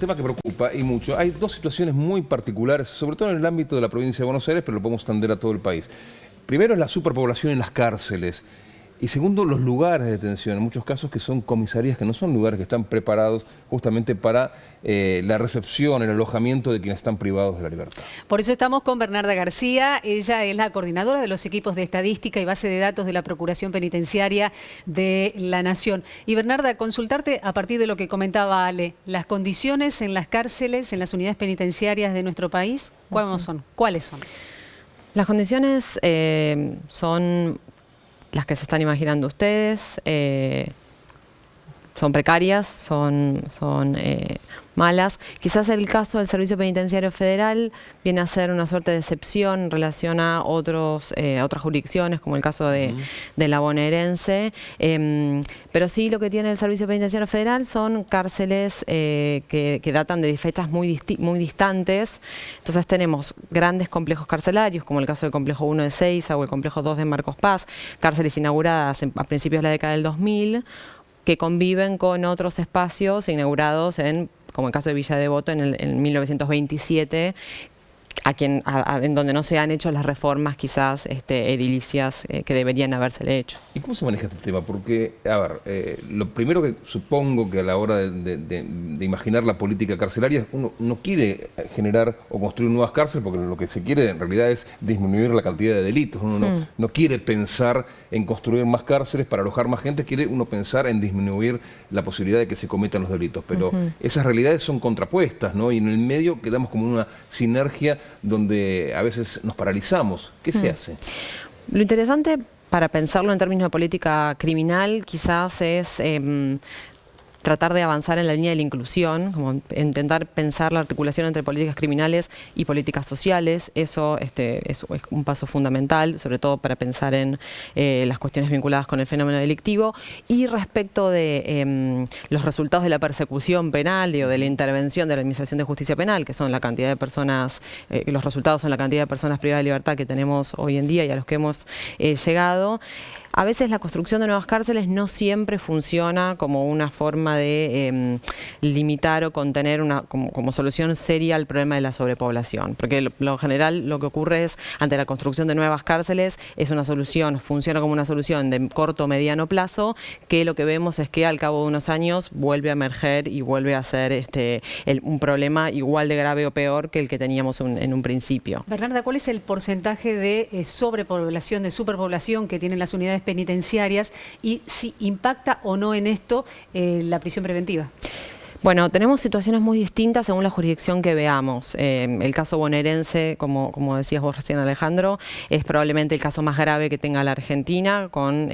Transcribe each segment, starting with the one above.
tema que preocupa y mucho. Hay dos situaciones muy particulares, sobre todo en el ámbito de la provincia de Buenos Aires, pero lo podemos extender a todo el país. Primero es la superpoblación en las cárceles. Y segundo, los lugares de detención, en muchos casos que son comisarías que no son lugares que están preparados justamente para la recepción, el alojamiento de quienes están privados de la libertad. Por eso estamos con Bernarda García. Ella es la coordinadora de los equipos de estadística y base de datos de la Procuración Penitenciaria de la Nación. Y Bernarda, consultarte a partir de lo que comentaba Ale, las condiciones en las cárceles, en las unidades penitenciarias de nuestro país, ¿cuáles son? Las condiciones son las que se están imaginando ustedes, son precarias, son malas. Quizás el caso del Servicio Penitenciario Federal viene a ser una suerte de excepción en relación a otras jurisdicciones, como el caso de la bonaerense. Pero sí, lo que tiene el Servicio Penitenciario Federal son cárceles que datan de fechas muy distantes. Entonces tenemos grandes complejos carcelarios, como el caso del Complejo 1 de Seiza o el Complejo 2 de Marcos Paz, cárceles inauguradas a principios de la década del 2000, que conviven con otros espacios inaugurados como el caso de Villa Devoto en 1927, en donde no se han hecho las reformas quizás edilicias que deberían habérsele hecho. ¿Y cómo se maneja este tema? Porque, a ver, lo primero que supongo que a la hora de imaginar la política carcelaria, uno no quiere generar o construir nuevas cárceles, porque lo que se quiere en realidad es disminuir la cantidad de delitos. Uno no quiere pensar en construir más cárceles para alojar más gente, quiere uno pensar en disminuir la posibilidad de que se cometan los delitos. Pero esas realidades son contrapuestas, ¿no? Y en el medio quedamos como una sinergia donde a veces nos paralizamos. ¿Qué se hace? Lo interesante para pensarlo en términos de política criminal quizás es tratar de avanzar en la línea de la inclusión, como intentar pensar la articulación entre políticas criminales y políticas sociales. Eso es un paso fundamental, sobre todo para pensar en las cuestiones vinculadas con el fenómeno delictivo. Y respecto de los resultados de la persecución penal, de la intervención de la Administración de Justicia Penal, que son la cantidad de personas, los resultados son la cantidad de personas privadas de libertad que tenemos hoy en día y a los que hemos llegado. A veces la construcción de nuevas cárceles no siempre funciona como una forma de limitar o contener como solución seria al problema de la sobrepoblación. Porque lo general lo que ocurre es, ante la construcción de nuevas cárceles, es una solución, funciona como una solución de corto o mediano plazo, que lo que vemos es que al cabo de unos años vuelve a emerger y vuelve a ser un problema igual de grave o peor que el que teníamos en un principio. Bernarda, ¿cuál es el porcentaje de sobrepoblación, de superpoblación que tienen las unidades penitenciarias y si impacta o no en esto la prisión preventiva? Bueno, tenemos situaciones muy distintas según la jurisdicción que veamos. El caso bonaerense, como decías vos recién, Alejandro, es probablemente el caso más grave que tenga la Argentina, con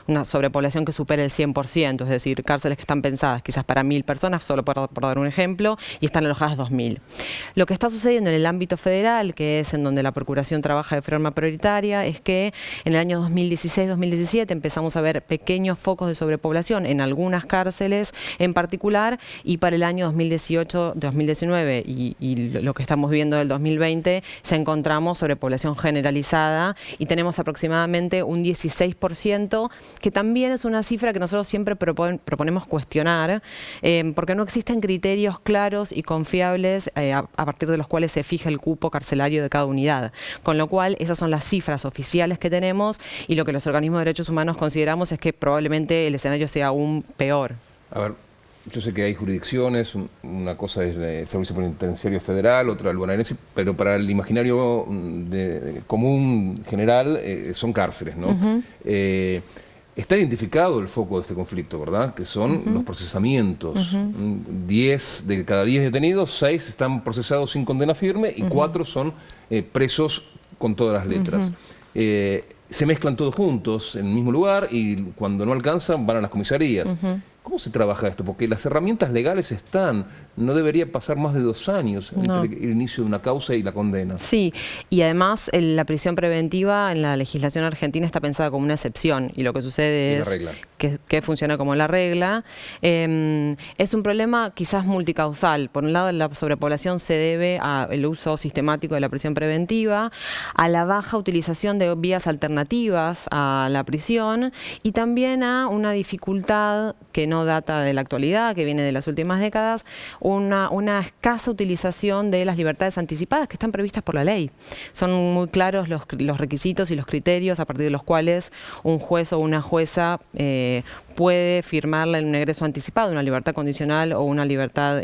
una sobrepoblación que supera el 100%, es decir, cárceles que están pensadas quizás para 1000 personas, solo por dar un ejemplo, y están alojadas 2000. Lo que está sucediendo en el ámbito federal, que es en donde la Procuración trabaja de forma prioritaria, es que en el año 2016-2017 empezamos a ver pequeños focos de sobrepoblación en algunas cárceles en particular, y para el año 2018-2019 y lo que estamos viendo del 2020 ya encontramos sobrepoblación generalizada y tenemos aproximadamente un 16%, que también es una cifra que nosotros siempre proponemos cuestionar, porque no existen criterios claros y confiables a partir de los cuales se fija el cupo carcelario de cada unidad. Con lo cual, esas son las cifras oficiales que tenemos y lo que los organismos de derechos humanos consideramos es que probablemente el escenario sea aún peor. A ver, yo sé que hay jurisdicciones, una cosa es el Servicio Penitenciario Federal, otra el bonaerense, pero para el imaginario común general son cárceles, ¿no? Está identificado el foco de este conflicto, ¿verdad? Que son los procesamientos. 10 de cada 10 detenidos, 6 están procesados sin condena firme y 4 son presos con todas las letras. Se mezclan todos juntos en el mismo lugar y cuando no alcanzan van a las comisarías. ¿Cómo se trabaja esto? Porque las herramientas legales están, no debería pasar más de 2 años entre el inicio de una causa y la condena. Sí, y además la prisión preventiva en la legislación argentina está pensada como una excepción y lo que sucede es que funciona como la regla. Es un problema quizás multicausal. Por un lado, la sobrepoblación se debe al uso sistemático de la prisión preventiva, a la baja utilización de vías alternativas a la prisión y también a una dificultad que no data de la actualidad, que viene de las últimas décadas, una escasa utilización de las libertades anticipadas que están previstas por la ley. Son muy claros los requisitos y los criterios a partir de los cuales un juez o una jueza puede firmarle un egreso anticipado, una libertad condicional o una libertad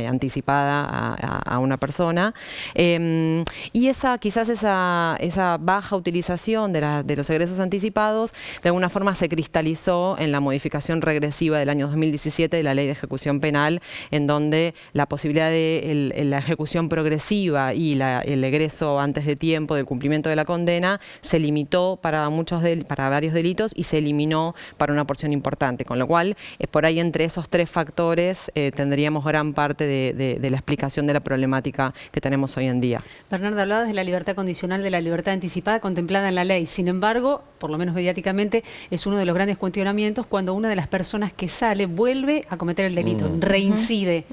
anticipada a una persona. Y quizás esa baja utilización de los egresos anticipados de alguna forma se cristalizó en la modificación regresiva del año 2017 de la Ley de Ejecución Penal, en donde la posibilidad de la ejecución progresiva y el egreso antes de tiempo del cumplimiento de la condena se limitó para varios delitos y se eliminó para una porción importante, con lo cual por ahí entre esos tres factores tendríamos gran parte de la explicación de la problemática que tenemos hoy en día. Bernarda, hablabas de la libertad condicional, de la libertad anticipada contemplada en la ley. Sin embargo, por lo menos mediáticamente, es uno de los grandes cuestionamientos cuando una de las personas que sale vuelve a cometer el delito, reincide.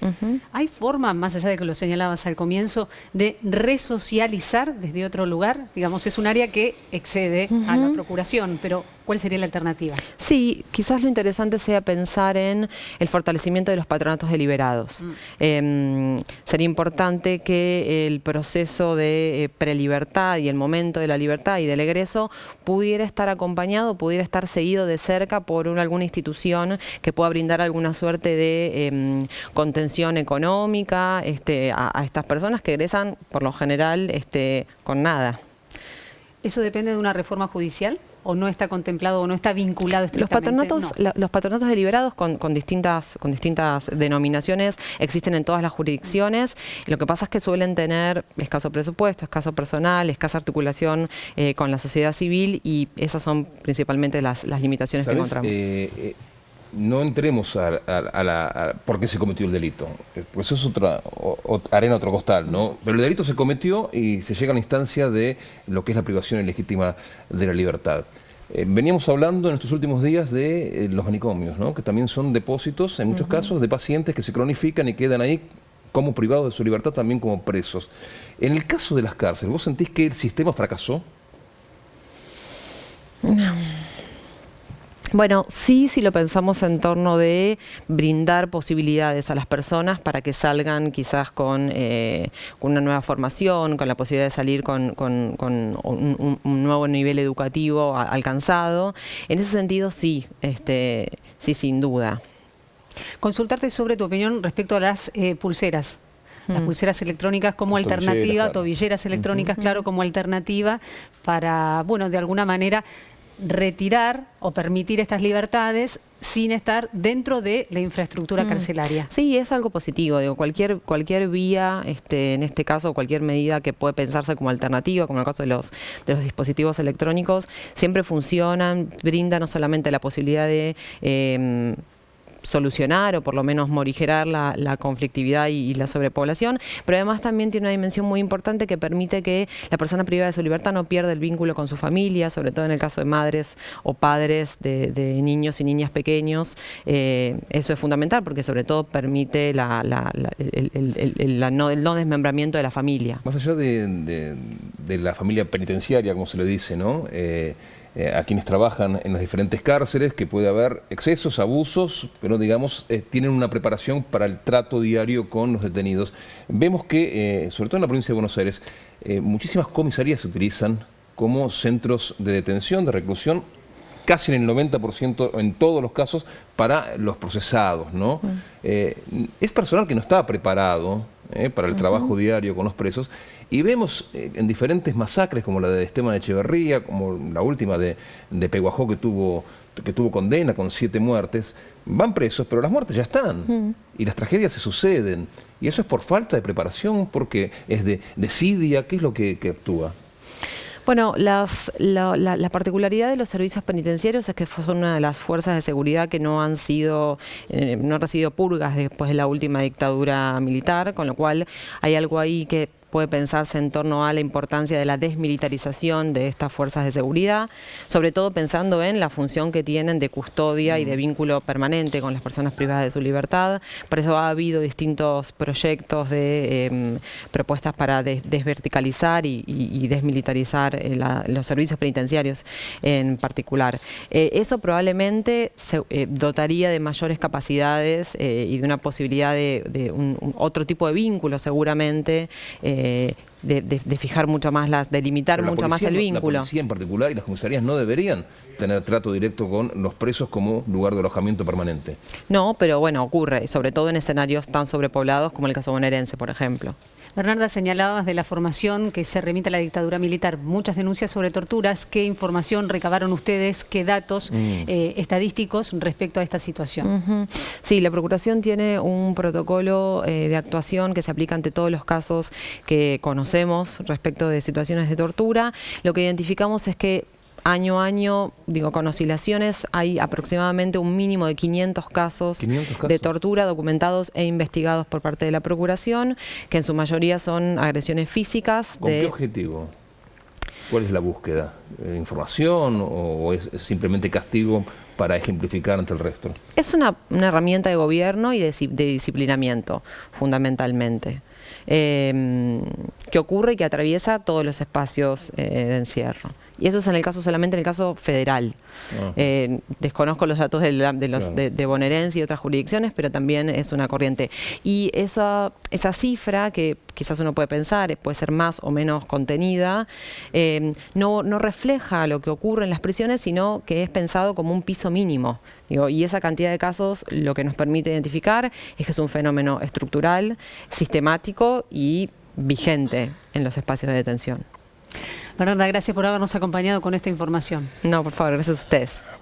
¿Hay forma, más allá de que lo señalabas al comienzo, de resocializar desde otro lugar? Digamos, es un área que excede a la procuración, pero ¿cuál sería la alternativa? Sí, quizás lo interesante sea pensar en el fortalecimiento de los patronatos deliberados. Sería importante que el proceso de prelibertad y el momento de la libertad y del egreso pudiera estar acompañado, pudiera estar seguido de cerca por alguna institución que pueda brindar alguna suerte de contención económica a estas personas que egresan por lo general con nada. ¿Eso depende de una reforma judicial? ¿O no está contemplado o no está vinculado estrictamente? Los patronatos deliberados con distintas denominaciones existen en todas las jurisdicciones. Lo que pasa es que suelen tener escaso presupuesto, escaso personal, escasa articulación con la sociedad civil, y esas son principalmente las limitaciones que encontramos. No entremos a por qué se cometió el delito, porque eso es arena otro costal, ¿no? Pero el delito se cometió y se llega a la instancia de lo que es la privación ilegítima de la libertad. Veníamos hablando en estos últimos días de los manicomios, ¿no? Que también son depósitos, en muchos casos, de pacientes que se cronifican y quedan ahí como privados de su libertad, también como presos. En el caso de las cárceles, ¿vos sentís que el sistema fracasó? No. Bueno, sí, si lo pensamos en torno de brindar posibilidades a las personas para que salgan quizás con una nueva formación, con la posibilidad de salir con un nuevo nivel educativo alcanzado. En ese sentido, sí, sí, sin duda. Consultarte sobre tu opinión respecto a las pulseras. Las pulseras electrónicas como alternativa, claro. Tobilleras electrónicas, claro, como alternativa para, bueno, de alguna manera retirar o permitir estas libertades sin estar dentro de la infraestructura carcelaria. Sí, es algo positivo. Digo, cualquier vía, en este caso, cualquier medida que puede pensarse como alternativa, como en el caso de los dispositivos electrónicos, siempre funcionan, brinda no solamente la posibilidad de solucionar o por lo menos morigerar la conflictividad y la sobrepoblación, pero además también tiene una dimensión muy importante que permite que la persona privada de su libertad no pierda el vínculo con su familia, sobre todo en el caso de madres o padres de niños y niñas pequeños. Eso es fundamental porque sobre todo permite el no desmembramiento de la familia. Más allá de la familia penitenciaria, como se le dice, ¿no? A quienes trabajan en las diferentes cárceles, que puede haber excesos, abusos, pero digamos, tienen una preparación para el trato diario con los detenidos. Vemos que, sobre todo en la provincia de Buenos Aires, muchísimas comisarías se utilizan como centros de detención, de reclusión, casi en el 90% en todos los casos, para los procesados, ¿no? Es personal que no está preparado para el trabajo diario con los presos, y vemos en diferentes masacres como la de Esteban Echeverría, como la última de Peguajó que tuvo condena con 7 muertes, van presos, pero las muertes ya están y las tragedias se suceden, y eso es por falta de preparación, porque es de desidia. ¿Qué es lo que actúa? Bueno, la particularidad de los servicios penitenciarios es que son una de las fuerzas de seguridad que no han recibido purgas después de la última dictadura militar, con lo cual hay algo ahí que puede pensarse en torno a la importancia de la desmilitarización de estas fuerzas de seguridad, sobre todo pensando en la función que tienen de custodia y de vínculo permanente con las personas privadas de su libertad. Por eso ha habido distintos proyectos de propuestas para desverticalizar y desmilitarizar los servicios penitenciarios en particular. Eso probablemente se dotaría de mayores capacidades y de una posibilidad de otro tipo de vínculo seguramente, de fijar mucho más, de limitar mucho más el vínculo. La policía en particular y las comisarías no deberían tener trato directo con los presos como lugar de alojamiento permanente. No, pero bueno, ocurre, y sobre todo en escenarios tan sobrepoblados como el caso bonaerense, por ejemplo. Bernarda, señalabas de la formación que se remite a la dictadura militar. Muchas denuncias sobre torturas. ¿Qué información recabaron ustedes? ¿Qué datos estadísticos respecto a esta situación? Sí, la Procuración tiene un protocolo de actuación que se aplica ante todos los casos que conocemos respecto de situaciones de tortura. Lo que identificamos es que año a año, con oscilaciones, hay aproximadamente un mínimo de 500 casos de tortura documentados e investigados por parte de la Procuración, que en su mayoría son agresiones físicas. ¿Con qué objetivo? ¿Cuál es la búsqueda? ¿Información o es simplemente castigo para ejemplificar ante el resto? Es una herramienta de gobierno y de disciplinamiento, fundamentalmente. Que ocurre y que atraviesa todos los espacios de encierro. Y eso es solamente en el caso federal. Desconozco los datos de bonaerense y otras jurisdicciones, pero también es una corriente. Y esa cifra, que quizás uno puede pensar, puede ser más o menos contenida, no refleja lo que ocurre en las prisiones, sino que es pensado como un piso mínimo. Y esa cantidad de casos lo que nos permite identificar es que es un fenómeno estructural, sistemático y vigente en los espacios de detención. Bernarda, gracias por habernos acompañado con esta información. No, por favor, gracias a ustedes.